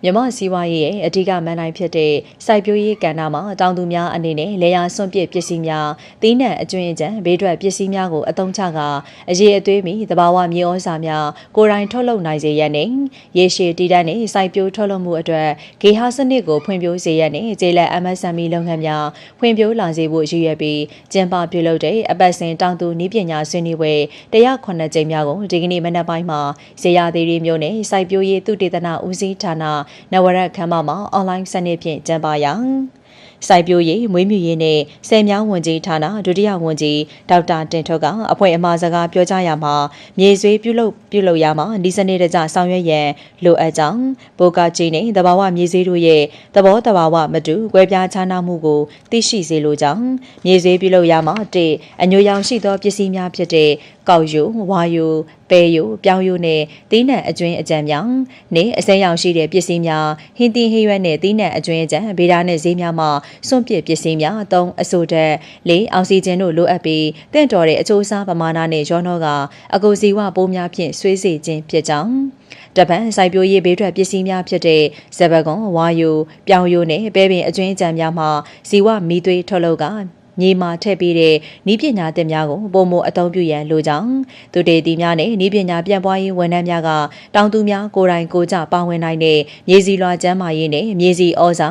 မြန်မာစီးပွားရေးရဲ့အဓိကမန်တိုင်းဖြစ်တဲ့စိုက်ပျိုးရေးကဏ္ဍမှာတောင်သူများအနေနဲ့လေယာစွန့်ပစ်ပစ္စည်းများသီးနှံအကျွင်းအကြံဘေးထွက်ပစ္စည်းများကိုအသုံးချကာအရေးအသွေးမီသဘာဝမြေဩဇာများကိုယ်တိုင်ထုတ်လုပ်နိုင်စေရန်နဲ့ရေရှည်တည်တံ့တဲ့စိုက်ပျိုးထုတ်လုပ်မှုအတွက်ဂေဟစနစ်ကိုဖွံ့ဖြိုးစေရန်နဲ့ကျေးလက် MSME လုပ်ငန်းများဖွံ့ဖြိုးလာစေဖို့ရည်ရွယ်ပြီးကျင်းပပြုလုပ်တဲ့အပတ်စဉ်တောင်သူနည်းပညာဆွေးနွေးပွဲ109ကြိမ်များကိုဒီကနေ့မနက်ပိုင်းမှာဇေယျသီရိမြို့နယ်စိုက်ပျိုးရေးသုတေသနဦးစီးဌာနနဝရခမ်းမမှာအွန်လိုင်းစနစ်ဖြင့်ကျင်းပရာစိုက်ပျိုးရေးမွေးမြူရေးနဲ့ဆယ်မြောင်းဝန်ကြီးဌာနဒုတိယဝန်ကြီးဒေါက်တာတင်ထွတ်ကအဖွဲ့အမှာစကားပြောကြားရာမှာမြေဆွေးပြုလုပ်ရာမှာဒီစနစ်တကျဆောင်ရွက်ရန်လိုအပ်ကြောင်းပိုကကြီးနဲ့တဘာဝမြေဆွေးတို့ရဲ့သဘောတဘာဝမတူကွဲပြားခြားနားမှုကိုသိရှိစေလိုကြောင်းမြေဆွေးပြုလုပ်ရာမှာအညိုရောင်ရှိသောပစ္စည်းများဖြစ်တဲ့ကောက်ရိုးဝါရိုးပဲရိုးပြောင်းရိုးနဲ့သီးနှံအကျွင်းအကြံများနဲ့အစိမ်းရောင်ရှိတဲ့ပစ္စည်းများဟင်းသီးဟင်းရွက်နဲ့သီးနှံအကျွင်းအကြံဗေဒနဲ့ဈေးများမှာစွန့်ပစ်ပစ္စည်းများအအဆိုဓာတ်အောက်ဆီဂျင်တို့လိုအပ်ပြီးတင့်တော်တဲ့အချိုးအစားပမာဏနဲ့ရောနှောကအကူဇီဝပိုးများဖြင့်ဆွေးစေခြင်းဖြစ်ကြောင်းတပန်စိုက်ပျိုးရေးဘေးထွက်ပစ္စည်းများဖြစ်တဲ့ဇဘကွန်ဝါယိုပြောင်းရိုးနဲ့ပဲပင်အကျွင်းအကြံများမှာဇီဝမီသွေးထုတ်လုပ်ကမြေမှာထည့်ပြီးတဲ့ဤပညာသင်များကိုပုံမအသုံးပြုရန်လိုကြောင်းသူတေတီများနဲ့ဤပညာပြန့်ပွားရေးဝန်ထမ်းများကတောင်သူများကိုယ်တိုင်ကိုယ်ကျပါဝင်နိုင်တဲ့မြေစီလွှာကျန်းမာရေးနဲ့မြေစီဩဇာ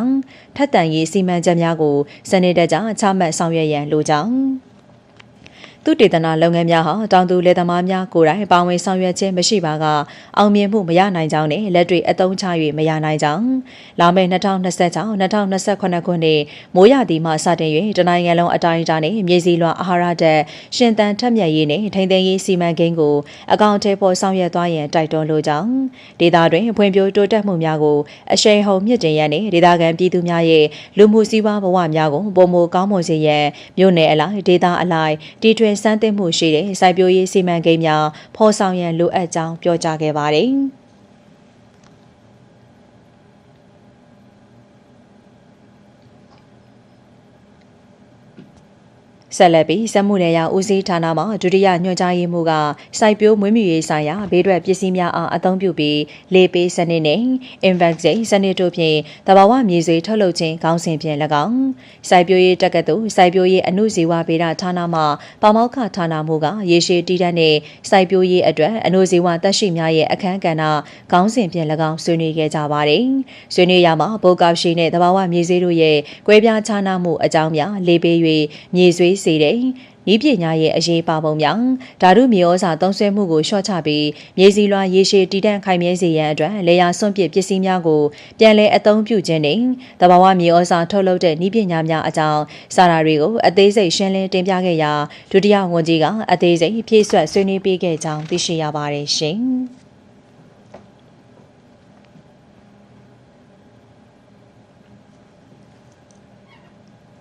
ထက်တန်ရေးစီမံချက်များကိုစနစ်တကျချမှတ်ဆောင်ရွက်ရန်လိုကြောင်းသူတေသနာလုပ်ငန်းများဟာတောင်သူလယ်သမားများကိုယ်တိုင်ပါဝင်ဆောင်ရွက်ခြင်းမရှိပါကအောင်မြင်မှုမရနိုင်ကြောင်းနဲ့လက်တွေ့အသုံးချ၍မရနိုင်ကြောင်းလာမယ့်2026-2028ခုနှစ်မိုးရာသီမှစတင်၍တနိုင်ငံလုံးအတိုင်းအတာနဲ့မြေစီလွှာအာဟာရဓာတ်ရှင်သန်ထက်မြက်ရေးနဲ့ထိန်းသိမ်းရေးစီမံကိန်းကိုအကောင့်ထဲပေါ်ဆောင်ရွက်သွားရန်တိုက်တွန်းလိုကြောင်းဒေသတွင်ဖွံ့ဖြိုးတိုးတက်မှုများကိုအရှိန်ဟုန်မြင့်တင်ရန်နဲ့ဒေသခံပြည်သူများရဲ့လူမှုစီးပွားဘဝများကိုပုံမကောင်းမွန်စေရန်မြို့နယ်အလိုက်ဒေသအလိုက်တီထွင်စမ်းသစ်မှုရှိတဲ့စိုက်ပျိုးရေးစီမံကိန်းများဖော်ဆောင်ရန်လိုအပ်ကြောင်းပြောကြားခဲ့ပါတယ်။ဆက်လက်ပြီးစက်မှုနယ်ရဦးစီးဌာနမှဒုတိယညွှန်ကြားရေးမှူးကစိုက်ပျိုးမွေးမြူရေးဆိုင်ရာဘေးထွက်ပစ္စည်းများအားအသုံးပြုပြီးလေပေးစနစ်နဲ့ Invaxay စနစ်တို့ဖြင့်တဘာဝမြေဆွေထုတ်လုပ်ခြင်းခေါင်းစဉ်ဖြင့်၎င်းစိုက်ပျိုးရေးတက္ကသိုလ်စိုက်ပျိုးရေးအမှုဇီဝဗေဒဌာနမှပါမောက္ခဌာနမှကရေရှည်တည်တံ့တဲ့စိုက်ပျိုးရေးအတွက်အမှုဇီဝသက်ရှိများရဲ့အခန်းကဏ္ဍခေါင်းစဉ်ဖြင့်၎င်းဆွေးနွေးခဲ့ကြပါတယ်။ဆွေးနွေးရမှာပိုကောက်ရှိနဲ့တဘာဝမြေဆွေတို့ရဲ့ကွဲပြားခြားနားမှုအကြောင်းများလေပေး၍မြေဆွေစေတဲ့ဤပညာရဲ့အရေးပါပုံများဓာတုမြေဩဇာသုံးစွဲမှုကိုလျှော့ချပြီးမြေစီလွှာရေရှည်တည်တံ့ခိုင်မြဲစေရန်အတွက်လေယာစွန့်ပစ်ပစ္စည်းများကိုပြန်လည်အသုံးပြုခြင်းနှင့်တဘာဝမြေဩဇာထုတ်လုပ်တဲ့ဤပညာများအကြောင်းစာရာတွေကိုအသေးစိတ်ရှင်းလင်းတင်ပြခဲ့ရာဒုတိယဝန်ကြီးကအသေးစိတ်ဖြည့်ဆွတ်ဆွေးနွေးပေးခဲ့ကြောင်းသိရှိရပါတယ်ရှင်။